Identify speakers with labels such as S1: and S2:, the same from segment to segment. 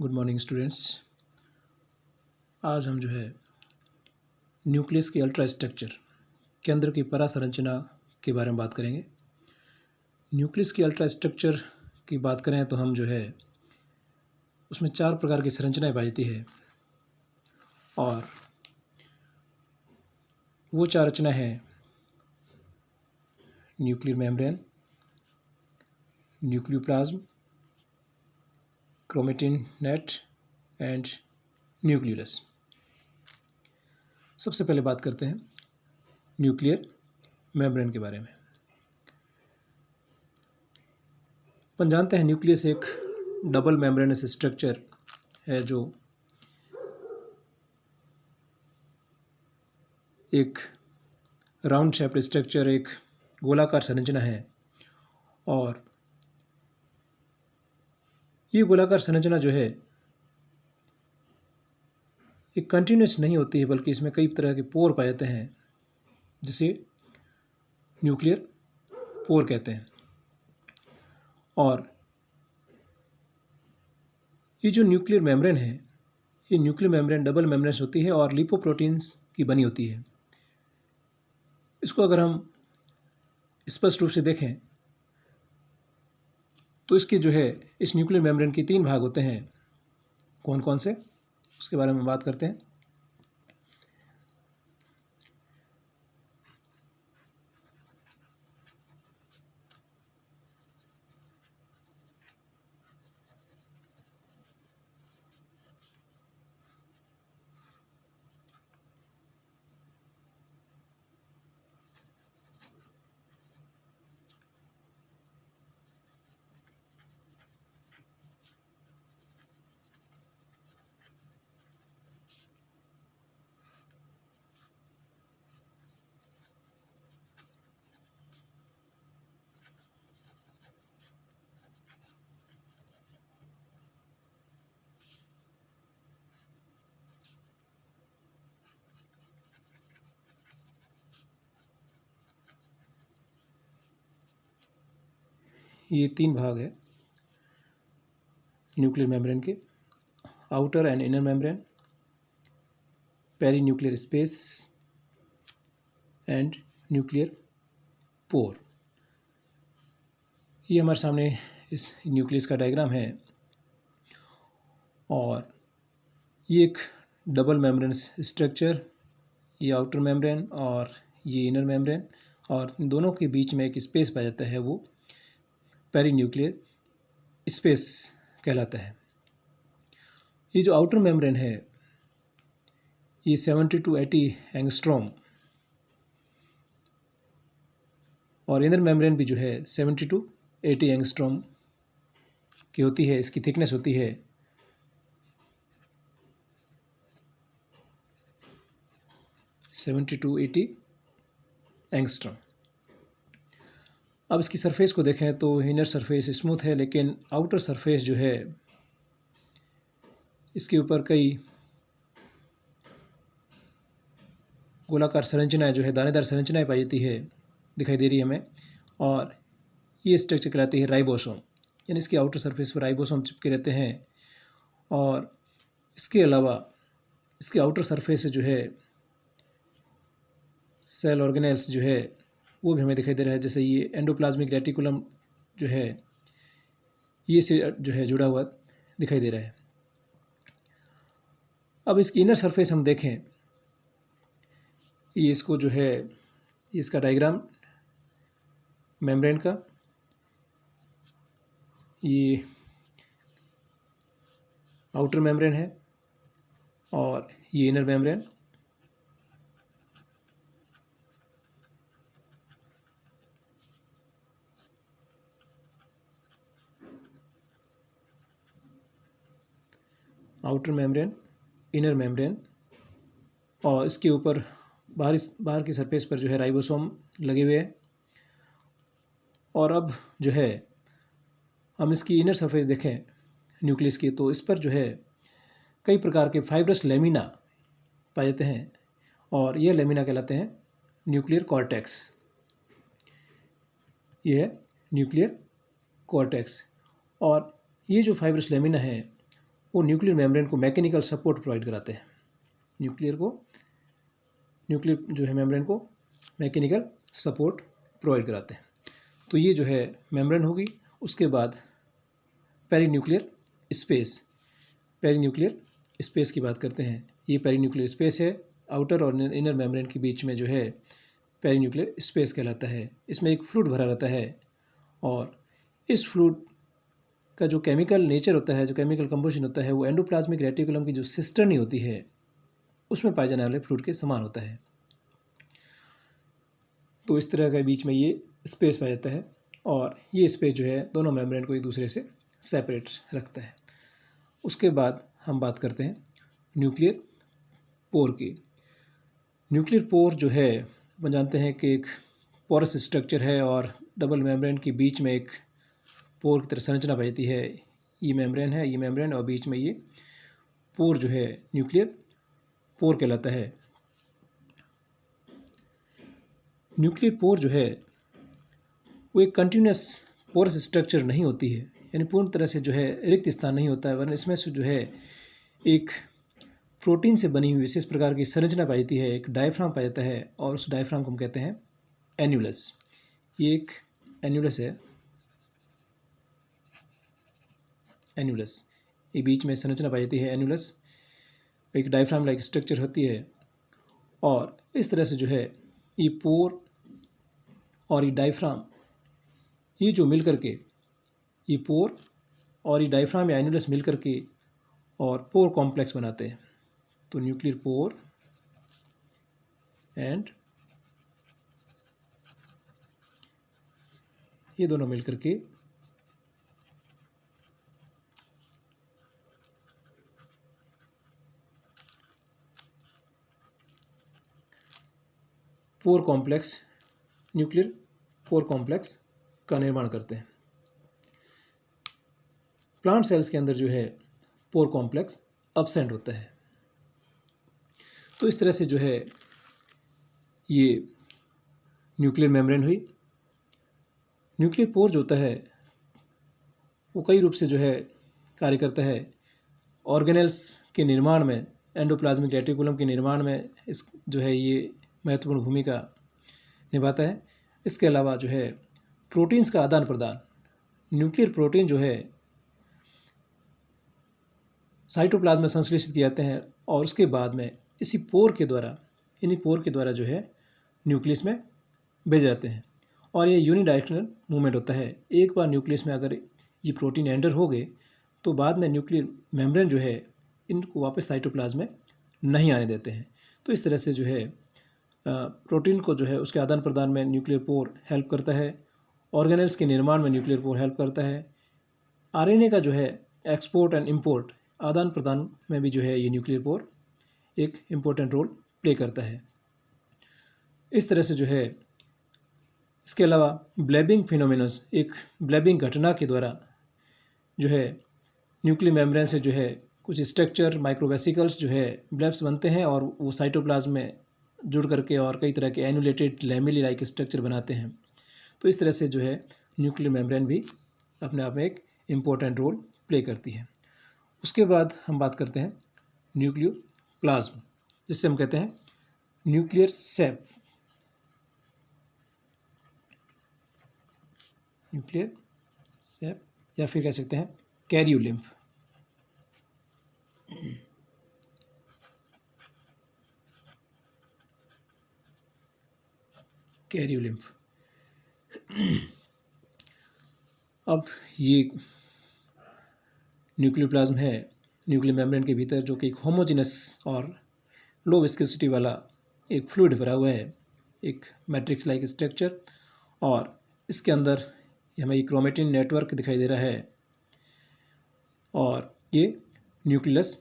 S1: Good morning students. आज हम जो है न्यूक्लियस की अल्ट्रा स्ट्रक्चर, केंद्र की परासंरचना के बारे में बात करेंगे। न्यूक्लियस की अल्ट्रा स्ट्रक्चर की बात करें तो हम जो है उसमें 4 प्रकार की संरचनाएं पाई जाती है और वो 4 रचना है nuclear membrane, nucleoplasm, chromatin net and nucleus. सबसे पहले बात करते हैं न्यूक्लियर मेम्ब्रेन के बारे में। अपन जानते हैं न्यूक्लियस एक डबल मेम्ब्रेनस स्ट्रक्चर है जो एक राउंड शेप्ड स्ट्रक्चर, एक गोलाकार संरचना है और ये गोलाकार संरचना जो है एक कंटिन्यूस नहीं होती है, बल्कि इसमें कई तरह के पोर पाए जाते हैं जिसे न्यूक्लियर पोर कहते हैं। और ये जो न्यूक्लियर मेम्ब्रेन है, ये न्यूक्लियर मेम्ब्रेन डबल मेम्ब्रेन होती है और लिपोप्रोटीन्स की बनी होती है। इसको अगर हम स्पष्ट रूप से देखें तो इसके जो है इस न्यूक्लियर मेम्ब्रेन के 3 भाग होते हैं। कौन कौन से, उसके बारे में बात करते हैं। ये 3 भाग है न्यूक्लियर मेम्ब्रेन के: outer and inner membrane, perinuclear space and nuclear pore. ये हमारे सामने इस न्यूक्लियस का डायग्राम है और ये एक डबल मेम्ब्रेन स्ट्रक्चर, ये आउटर मेम्ब्रेन और ये इनर मेम्ब्रेन, और इन दोनों के बीच में एक स्पेस पाया जाता है, वो पेरीन्यूक्लियर स्पेस कहलाता है। ये जो आउटर मेम्ब्रेन है ये 70 to 80 एंगस्ट्रॉम और इनर मेम्ब्रेन भी जो है 70 to 80 एंगस्ट्रॉम की होती है। इसकी थिकनेस होती है 70 to 80 एंगस्ट्रॉम। अब इसकी सरफेस को देखें तो इनर सरफेस स्मूथ है, लेकिन आउटर सरफेस जो है इसके ऊपर कई गोलाकार संरचनाएं जो है, दानेदार संरचनाएं पाई जाती है, दिखाई दे रही है हमें। और ये स्ट्रक्चर कहलाती है राइबोसोम, यानी इसके आउटर सरफेस पर राइबोसोम चिपके रहते हैं। और इसके अलावा इसके आउटर सरफेस से जो है सेल ऑर्गेनेल्स जो है वो भी हमें दिखाई दे रहा है। जैसे ये एंडोप्लाज्मिक रेटिकुलम जो है ये से जो है जुड़ा हुआ दिखाई दे रहा है। अब इसकी इनर सरफेस हम देखें, ये इसको जो है इसका डायग्राम मेम्ब्रेन का, ये आउटर मेम्ब्रेन है और ये inner membrane. Outer membrane, inner membrane, और इसके ऊपर बाहर की सरफेस पर जो है राइबोसोम लगे हुए हैं। और अब जो है हम इसकी इनर सरफेस देखें न्यूक्लियस की, तो इस पर जो है कई प्रकार के फाइब्रस लेमिना पाए जाते हैं और ये लेमिना कहलाते हैं न्यूक्लियर कॉर्टेक्स। ये है न्यूक्लियर कॉर्टेक्स। और ये जो फाइब्रस लेमिना है वो न्यूक्लियर मेम्ब्रेन को मैकेनिकल सपोर्ट प्रोवाइड कराते हैं। न्यूक्लियर जो है मेम्ब्रेन को मैकेनिकल सपोर्ट प्रोवाइड कराते हैं। तो ये जो है मेम्ब्रेन होगी। उसके बाद पेरीन्यूक्लियर स्पेस की बात करते हैं। ये पेरीन्यूक्लियर स्पेस है, आउटर और इनर मेम्ब्रेन के बीच में जो है पेरीन्यूक्लियर स्पेस कहलाता है। इसमें एक फ्लूइड भरा रहता है और इस फ्लूइड का जो केमिकल नेचर होता है, जो केमिकल कंपोजिशन होता है, वो एंडोप्लाज्मिक रेटिकुलम की जो सिस्टर्नी होती है उसमें पाए जाने वाले फ्लूइड के समान होता है। तो इस तरह का बीच में ये स्पेस पाया जाता है और ये स्पेस जो है दोनों मेम्ब्रेन को एक दूसरे से सेपरेट रखता है। उसके बाद हम बात करते हैं न्यूक्लियर पोर की। न्यूक्लियर पोर जो है अपन जानते हैं कि एक पोरस स्ट्रक्चर है और डबल मेम्ब्रेन के बीच में एक पोर की तरह संरचना पाई जाती है। ये मेम्ब्रेन और बीच में ये पोर जो है न्यूक्लियर पोर कहलाता है। न्यूक्लियर पोर जो है वो एक कंटिन्यूस पोरस स्ट्रक्चर नहीं होती है, यानी पूर्ण तरह से जो है रिक्त स्थान नहीं होता है, वरना इसमें से जो है एक प्रोटीन से बनी हुई विशेष प्रकार की संरचना पाई जाती है। एक डायफ्राम पाया जाता है और उस डायफ्राम को हम कहते हैं एन्यूलस। ये एक एन्यूलस है, एन्यूलस। ये बीच में संरचना पाई जाती है एन्यूलस, एक डायफ्राम लाइक स्ट्रक्चर होती है और इस तरह से जो है ये पोर और ये डायफ्राम ये जो मिल करके ये पोर और ये डायफ्राम या एन्यूलस मिल करके और पोर कॉम्प्लेक्स बनाते हैं। तो न्यूक्लियर पोर एंड ये दोनों मिल करके pore complex, nuclear pore complex का निर्माण करते हैं। प्लांट सेल्स के अंदर जो है पोर कॉम्प्लेक्स एब्सेंट होता है। तो इस तरह से जो है ये न्यूक्लियर मेम्ब्रेन हुई। न्यूक्लियर पोर जो होता है वो कई रूप से जो है कार्य करता है। ऑर्गेनेल्स के निर्माण में, एंडोप्लाज्मिक रेटिकुलम के निर्माण में इस जो है ये महत्वपूर्ण भूमिका निभाता है। इसके अलावा जो है प्रोटीन्स का आदान प्रदान, न्यूक्लियर प्रोटीन जो है साइटोप्लाज्म में संश्लेषित किए जाते हैं और उसके बाद में इन्हीं पोर के द्वारा जो है न्यूक्लियस में भेजे जाते हैं और ये यूनिडायरेक्शनल मूवमेंट होता है। एक बार न्यूक्लियस में अगर ये प्रोटीन एंटर हो गए तो बाद में न्यूक्लियर मेम्ब्रेन जो है इनको वापस साइटोप्लाज्म में नहीं आने देते हैं। तो इस तरह से जो है प्रोटीन को जो है उसके आदान प्रदान में न्यूक्लियर पोर हेल्प करता है। ऑर्गेनेल्स के निर्माण में न्यूक्लियर पोर हेल्प करता है। आरएनए का जो है एक्सपोर्ट एंड इंपोर्ट, आदान प्रदान में भी जो है ये न्यूक्लियर पोर एक इम्पोर्टेंट रोल प्ले करता है। इस तरह से जो है इसके अलावा ब्लेबिंग फिनोमेनस, एक ब्लेबिंग घटना के द्वारा जो है न्यूक्लियर मेम्ब्रेन से जो है कुछ स्ट्रक्चर, माइक्रोवेसिकल्स जो है ब्लेब्स बनते हैं और वो साइटोप्लाज्म में जुड़ करके और कई तरह के एनुलेटेड लैमेली लाइक स्ट्रक्चर बनाते हैं। तो इस तरह से जो है न्यूक्लियर मेम्ब्रेन भी अपने आप में एक इम्पोर्टेंट रोल प्ले करती है। उसके बाद हम बात करते हैं न्यूक्लियोप्लाज्म, जिससे हम कहते हैं न्यूक्लियर सेप। न्यूक्लियर सेप या फिर कह सकते हैं कैरियोलिम्फ। कैरियोलिम्फ अब ये न्यूक्लियोप्लाज्म है न्यूक्लियर मेम्ब्रेन के भीतर, जो कि एक होमोजेनस और लो विस्कोसिटी वाला एक फ्लूइड भरा हुआ है, एक मैट्रिक्स लाइक स्ट्रक्चर। और इसके अंदर हमें एक क्रोमेटिन नेटवर्क दिखाई दे रहा है और ये न्यूक्लियस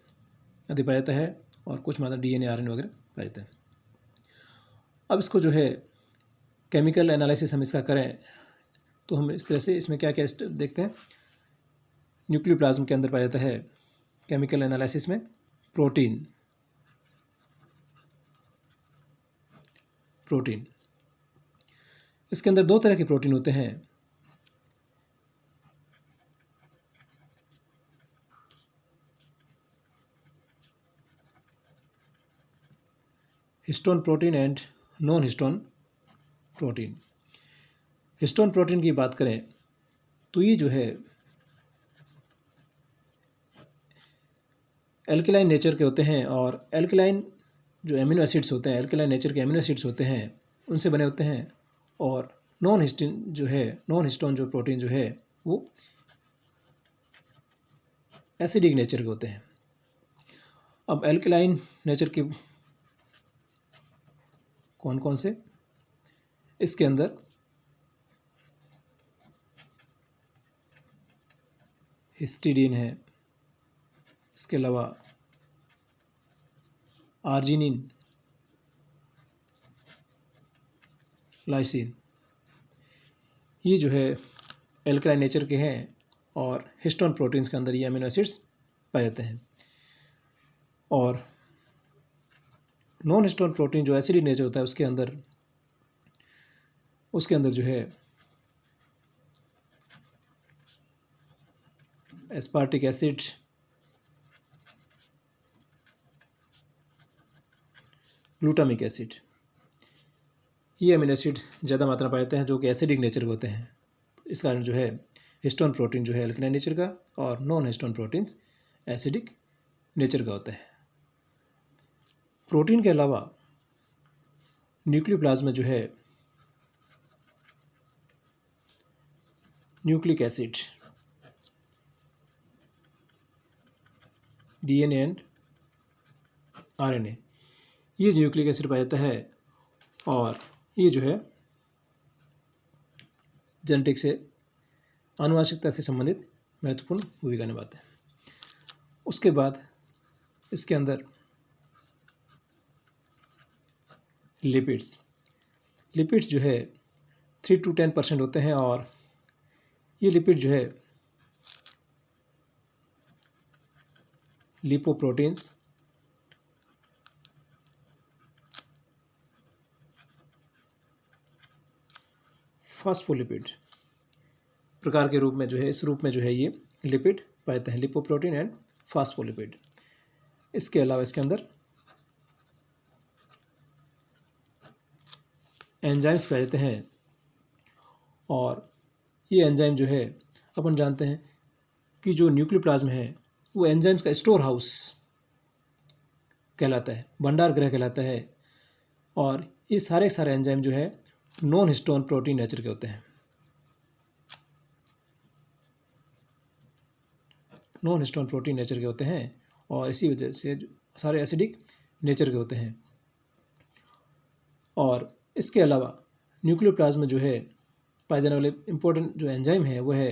S1: आदि पाया जाता है और कुछ मात्रा डीएनए, आरएनए वगैरह पाया जाता है। अब इसको जो है केमिकल एनालिसिस हम इसका करें तो हम इस तरह से इसमें क्या क्या देखते हैं। न्यूक्लियोप्लाज्म के अंदर पाया जाता है केमिकल एनालिसिस में प्रोटीन। इसके अंदर दो तरह के प्रोटीन होते हैं। Histone protein and non histone protein. Histone protein की बात करें तो ये जो है एल्कलाइन नेचर के होते हैं, और एल्कलाइन जो एमिनो एसिड्स होते हैं, एल्कलाइन नेचर के एमिनो एसिड्स होते हैं उनसे बने होते हैं। और नॉन हिस्टोन जो प्रोटीन जो है वो एसिडिक नेचर के होते हैं। अब एल्कलाइन नेचर के कौन कौन से, इसके अंदर हिस्टिडीन है, इसके अलावा आर्जिनिन, लाइसिन, ये जो है एल्कलाइन नेचर के हैं और हिस्टोन प्रोटीन्स के अंदर ये अमीनो एसिड्स पाए जाते हैं। और नॉन हिस्टोन प्रोटीन जो एसिडिक नेचर होता है उसके अंदर जो है एस्पार्टिक एसिड, ग्लूटामिक एसिड, ये अमीनो एसिड ज़्यादा मात्रा में पाए जाते हैं जो कि एसिडिक नेचर के होते हैं। इस कारण जो है हिस्टोन प्रोटीन जो है एल्कलाइन नेचर का और non histone proteins acidic nature का होता है। प्रोटीन के अलावा न्यूक्लियोप्लाज्म में जो है nucleic acid, DNA and RNA, ये न्यूक्लिक एसिड पाया जाता है और ये जो है जेनेटिक से, आनुवंशिकता से संबंधित महत्वपूर्ण भूमिका निभाते हैं। उसके बाद इसके अंदर लिपिड्स जो है 3 to 10% होते हैं, और ये लिपिड जो है लिपोप्रोटीन्स, फास्फोलिपिड प्रकार के रूप में जो है, इस रूप में जो है ये लिपिड पाए जाते हैं, लिपोप्रोटीन एंड फास्फोलिपिड। इसके अलावा इसके अंदर एंजाइम्स पाए जाते हैं, और ये एंजाइम जो है अपन जानते हैं कि जो न्यूक्लियोप्लाज्म है वो एंजाइम्स का स्टोर हाउस कहलाता है, भंडार गृह कहलाता है। और ये सारे एंजाइम जो है नॉन हिस्टोन प्रोटीन नेचर के होते हैं, नॉन हिस्टोन प्रोटीन नेचर के होते हैं, और इसी वजह से सारे एसिडिक नेचर के होते हैं। और इसके अलावा न्यूक्लियोप्लाज्म में जो है पाए जाने वाले इम्पोर्टेंट जो एंजाइम है वो है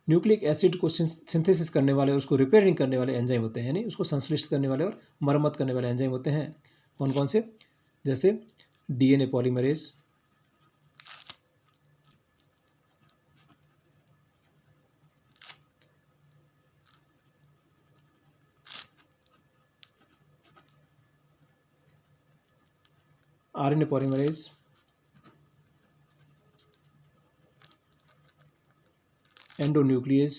S1: न्यूक्लिक एसिड को सिंथेसिस करने वाले और उसको रिपेयरिंग करने वाले एंजाइम होते हैं, यानी उसको संश्लिष्ट करने वाले और मरम्मत करने वाले एंजाइम होते हैं। कौन कौन से, जैसे DNA polymerase, RNA polymerase, endonuclease,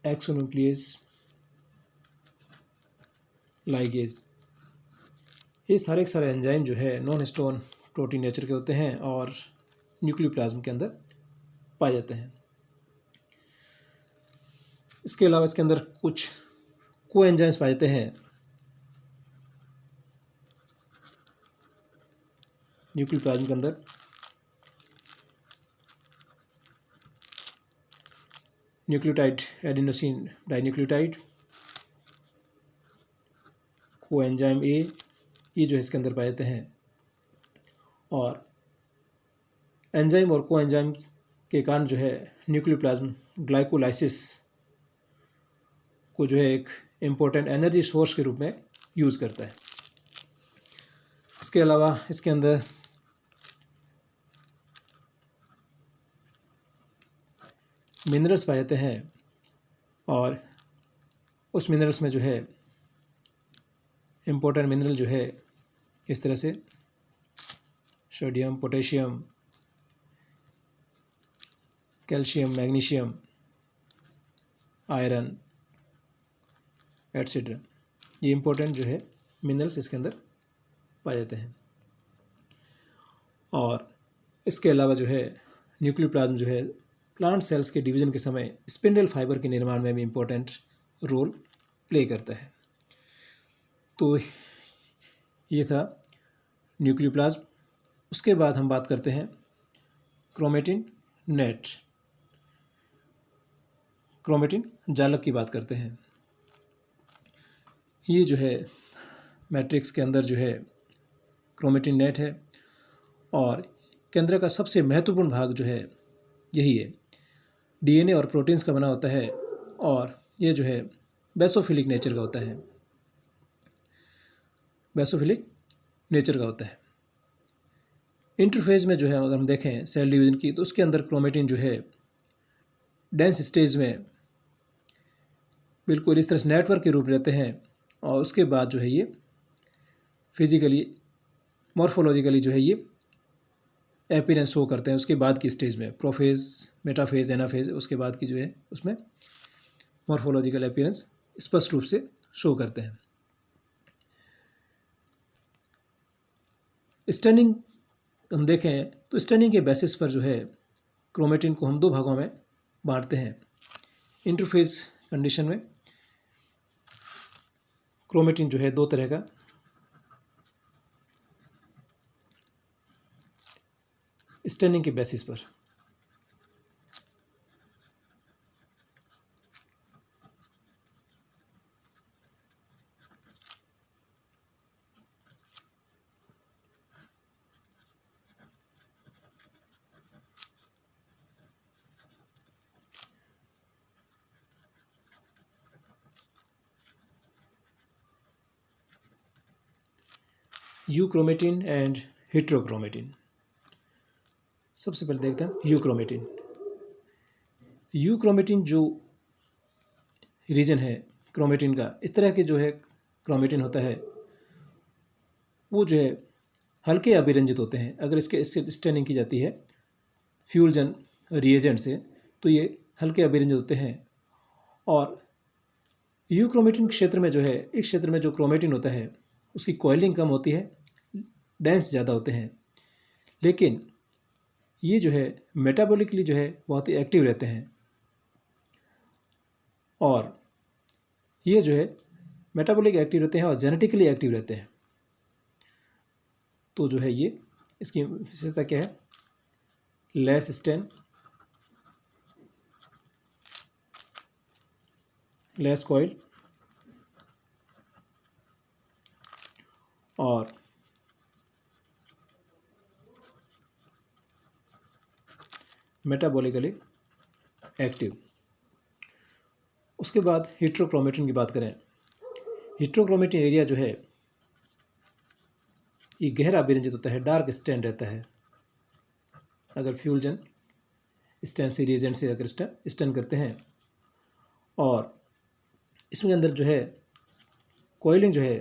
S1: exonuclease, ligase, ये सारे एंजाइम जो है नॉन हिस्टोन प्रोटीन नेचर के होते हैं और न्यूक्लियोप्लाज्म के अंदर पाए जाते हैं। इसके अलावा इसके अंदर कुछ कोएंजाइम्स पाए जाते हैं न्यूक्लियोप्लाज्म के अंदर, nucleotide adenosine dinucleotide, coenzyme A, ये जो है इसके अंदर पाए जाते हैं। और एंजाइम और कोएंजाइम के कारण जो है न्यूक्लियोप्लाज्म ग्लाइकोलाइसिस को जो है एक इम्पोर्टेंट एनर्जी सोर्स के रूप में यूज़ करता है। इसके अलावा इसके अंदर मिनरल्स पाए जाते हैं, और उस मिनरल्स में जो है इम्पोर्टेंट मिनरल जो है इस तरह से sodium, potassium, calcium, magnesium, iron, etcetera. ये इम्पोर्टेंट जो है मिनरल्स इसके अंदर पाए जाते हैं। और इसके अलावा जो है न्यूक्लियोप्लाज्म जो है प्लांट सेल्स के डिवीजन के समय स्पिंडल फाइबर के निर्माण में भी इम्पोर्टेंट रोल प्ले करता है। तो ये था न्यूक्लियोप्लाज्म। उसके बाद हम बात करते हैं क्रोमेटिन नेट, क्रोमेटिन जालक की बात करते हैं। ये जो है मैट्रिक्स के अंदर जो है क्रोमेटिन नेट है और केंद्र का सबसे महत्वपूर्ण भाग जो है यही है। डीएनए और प्रोटीन्स का बना होता है और ये जो है बेसोफिलिक नेचर का होता है, बेसोफिलिक नेचर का होता है। इंटरफेज में जो है अगर हम देखें सेल डिवीजन की तो उसके अंदर क्रोमेटिन जो है डेंस स्टेज में बिल्कुल इस तरह से नेटवर्क के रूप रहते हैं और उसके बाद जो है ये फिजिकली मॉर्फोलॉजिकली जो है ये अपीयरेंस शो करते हैं। उसके बाद की स्टेज में प्रोफेज, मेटाफेज, एनाफेज, उसके बाद की जो है उसमें मॉर्फोलॉजिकल अपीयरेंस स्पष्ट रूप से शो करते हैं। स्टैनिंग हम देखें तो स्टैनिंग के बेसिस पर जो है क्रोमेटिन को हम दो भागों में बांटते हैं। इंटरफेज कंडीशन में क्रोमेटिन जो है दो तरह का स्टैनिंग के बेसिस पर। Euchromatin and heterochromatin. सबसे पहले देखते हैं यूक्रोमेटिन। यूक्रोमेटिन जो रीजन है क्रोमेटिन का, इस तरह के जो है क्रोमेटिन होता है वो जो है हल्के अभिरंजित होते हैं। अगर इसके स्टैनिंग की जाती है फ्यूजन रिएजेंट से तो ये हल्के अभिरंजित होते हैं। और यूक्रोमेटिन क्षेत्र में जो है, इस क्षेत्र में जो क्रोमेटिन होता है उसकी कॉइलिंग कम होती है, डेंस ज़्यादा होते हैं, लेकिन ये जो है मेटाबॉलिकली जो है बहुत ही एक्टिव रहते हैं। और ये जो है मेटाबॉलिक एक्टिव रहते हैं और जेनेटिकली एक्टिव रहते हैं। तो जो है ये इसकी विशेषता क्या है, लेस स्टैन, लेस कॉइल और मेटाबॉलिकली एक्टिव। उसके बाद हेट्रोक्रोमेटिन की बात करें, हेट्रोक्रोमेटिन एरिया जो है ये गहरा अभिरंजित होता है, डार्क स्टैन रहता है। अगर फ्यूजन स्टैन से रिएजेंट से अगर स्टैन करते हैं और इसमें अंदर जो है कॉइलिंग जो है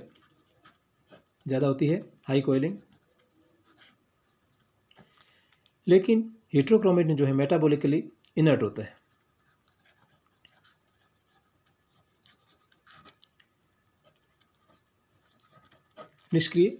S1: ज़्यादा होती है, हाई कॉइलिंग। लेकिन हेट्रोक्रोमेटिन जो है मेटाबॉलिकली इनर्ट होता है। निष्क्रिय